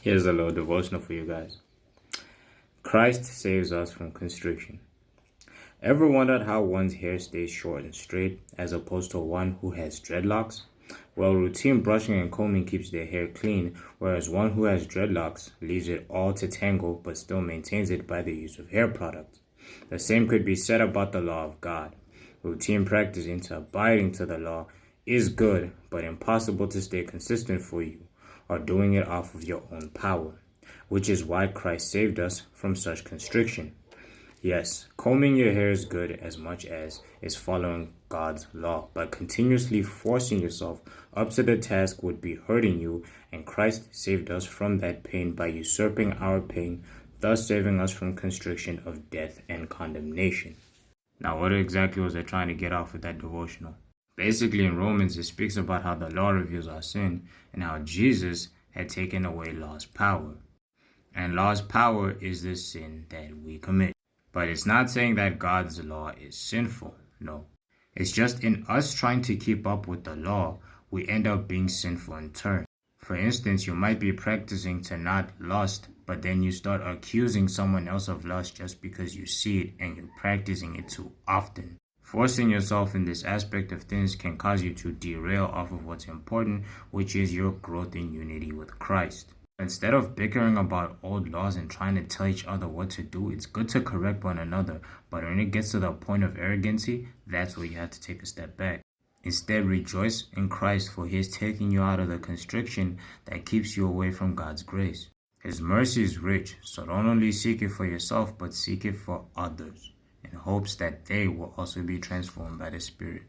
Here's a little devotional for you guys. Christ saves us from constriction. Ever wondered how one's hair stays short and straight as opposed to one who has dreadlocks? Well, routine brushing and combing keeps their hair clean, whereas one who has dreadlocks leaves it all to tangle but still maintains it by the use of hair products. The same could be said about the law of God. Routine practice into abiding to the law is good, but impossible to stay consistent for you, or doing it off of your own power, which is why Christ saved us from such constriction. Yes, combing your hair is good as much as is following God's law, but continuously forcing yourself up to the task would be hurting you, and Christ saved us from that pain by usurping our pain, thus saving us from constriction of death and condemnation. Now, what exactly was I trying to get off with that devotional? Basically, in Romans, it speaks about how the law reveals our sin and how Jesus had taken away law's power. And law's power is the sin that we commit. But it's not saying that God's law is sinful. No. It's just in us trying to keep up with the law, we end up being sinful in turn. For instance, you might be practicing to not lust, but then you start accusing someone else of lust just because you see it and you're practicing it too often. Forcing yourself in this aspect of things can cause you to derail off of what's important, which is your growth in unity with Christ. Instead of bickering about old laws and trying to tell each other what to do, it's good to correct one another, but when it gets to the point of arrogancy, that's where you have to take a step back. Instead, rejoice in Christ, for He is taking you out of the constriction that keeps you away from God's grace. His mercy is rich, so don't only seek it for yourself, but seek it for others, in hopes that they will also be transformed by the Spirit.